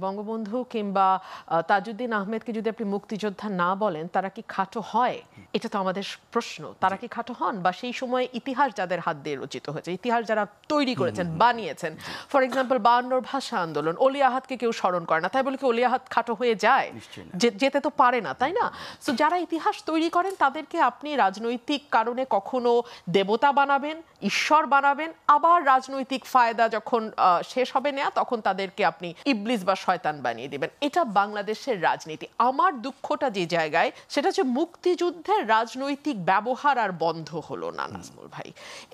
বঙ্গবন্ধু কিংবা তাজউদ্দিন আহমেদকে যদি আপনি মুক্তিযোদ্ধা না বলেন, তারা কি খাটো হয়? এটা তো আমাদের প্রশ্ন। তারা কি খাটো হন? বা সেই সময় ইতিহাস যাদের হাত দিয়ে রচিত হয়েছে, ইতিহাস যারা তৈরি করেছেন, বানিয়েছেন, ফর এক্সাম্পল 52 ভাষা আন্দোলন, অলি আহাদকে কেউ স্মরণ করে না, তাই বলে কি অলি আহাদ খাটো হয়ে যায়? যেতে তো পারে না, তাই না? সো যারা ইতিহাস তৈরি করেন তাদেরকে আপনি রাজনৈতিক কারণে কখনো দেবতা বানাবেন, ঈশ্বর বানাবেন, আবার রাজনৈতিক ফায়দা যখন শেষ হবে না, তখন তাদেরকে আপনি ইবলিস বা শয়তান বানিয়ে দিবেন। এটা বাংলাদেশের রাজনীতি। আমার দুঃখটা যে জায়গায়, সেটা হচ্ছে মুক্তিযুদ্ধের রাজনৈতিক ব্যবহার আর বন্ধ হলো না নাজমুল ভাই।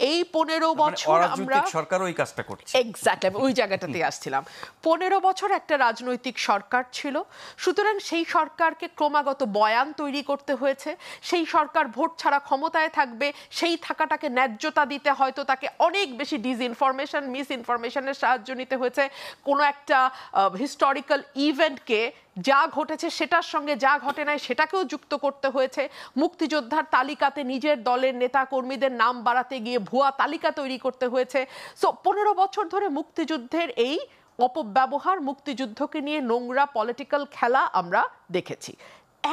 এই 15 বছর আমরা সরকার ওই কাজটা করছে। এক্স্যাক্টলি, আমি ওই জায়গাটাতে আসছিলাম। 15 বছর একটা রাজনৈতিক সরকার ছিল, সুতরাং সেই সরকারকে ক্রমাগত বয়ান তৈরি করতে হয়েছে। সেই সরকার ভোট ছাড়া ক্ষমতায় থাকবে, সেই থাকাটাকে ন্যায্যতা দিতে হয়তো তাকে অনেক বেশি ডিসইনফরমেশন, মিস ইনফরমেশনের সাহায্য নিতে হয়েছে। কোনো একটা হিস্টোরিক্যাল ইভেন্টকে, যা ঘটেছে সেটার সঙ্গে যা ঘটে নাই সেটাকেও যুক্ত করতে হয়েছে। মুক্তিযোদ্ধার তালিকাতে নিজের দলের নেতা কর্মীদের নাম বাড়াতে গিয়ে ভুয়া তালিকা তৈরি করতে হয়েছে। সো 15 বছর ধরে মুক্তিযুদ্ধের এই অপব্যবহার, মুক্তিযুদ্ধকে নিয়ে নোংরা পলিটিক্যাল খেলা আমরা দেখেছি।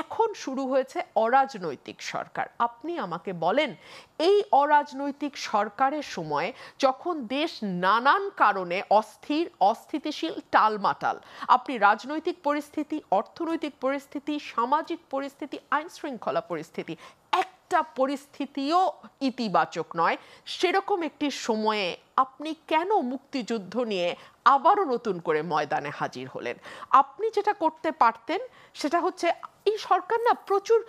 এখন শুরু হয়েছে অরাজনৈতিক সরকার। আপনি আমাকে বলেন, এই অরাজনৈতিক সরকারের সময় যখন দেশ নানান কারণে অস্থির, অস্থিতিশীল, টালমাটাল, আপনি রাজনৈতিক পরিস্থিতি, অর্থনৈতিক পরিস্থিতি, সামাজিক পরিস্থিতি, আইন শৃঙ্খলা পরিস্থিতি, একটা পরিস্থিতিও ইতিবাচক নয়, সেরকম একটি সময়ে আপনি কেন মুক্তিযুদ্ধ নিয়ে আবারও নতুন করে ময়দানে হাজির হলেন? আপনি যেটা করতে পারতেন সেটা হচ্ছে, এই সরকার না প্রচুর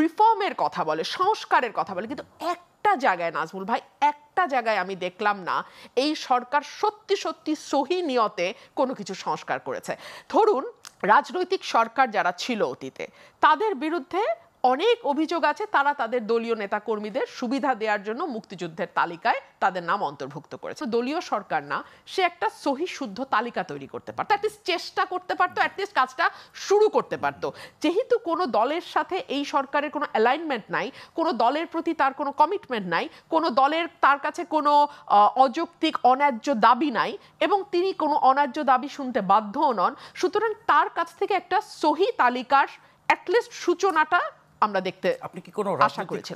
রিফর্মের কথা বলে, সংস্কারের কথা বলে, কিন্তু একটা জায়গায় নাজমুল ভাই, একটা জায়গায় আমি দেখলাম না এই সরকার সত্যি সত্যি সহি নিয়তে কোনো কিছু সংস্কার করেছে। ধরুন, রাজনৈতিক সরকার যারা ছিল অতীতে, তাদের বিরুদ্ধে অনেক অভিযোগ আছে, তারা তাদের দলীয় নেতা কর্মীদের সুবিধা দেওয়ার জন্য মুক্তিযুদ্ধের তালিকায় তাদের নাম অন্তর্ভুক্ত করেছে। দলীয় সরকার না, সে একটা সহি শুদ্ধ তালিকা তৈরি করতে পারতো, অ্যাটলিস্ট চেষ্টা করতে পারতো, অ্যাটলিস্ট কাজটা শুরু করতে পারতো। যেহেতু কোনো দলের সাথে এই সরকারের কোনো অ্যালাইনমেন্ট নাই, কোনো দলের প্রতি তার কোনো কমিটমেন্ট নাই, কোনো দলের তার কাছে কোনো অযৌক্তিক অন্যায্য দাবি নাই, এবং তিনি কোনো অন্যায্য দাবি শুনতে বাধ্যও নন, সুতরাং তার কাছ থেকে একটা সহি তালিকার অ্যাটলিস্ট সূচনাটা আমরা দেখতে আশা করেছি।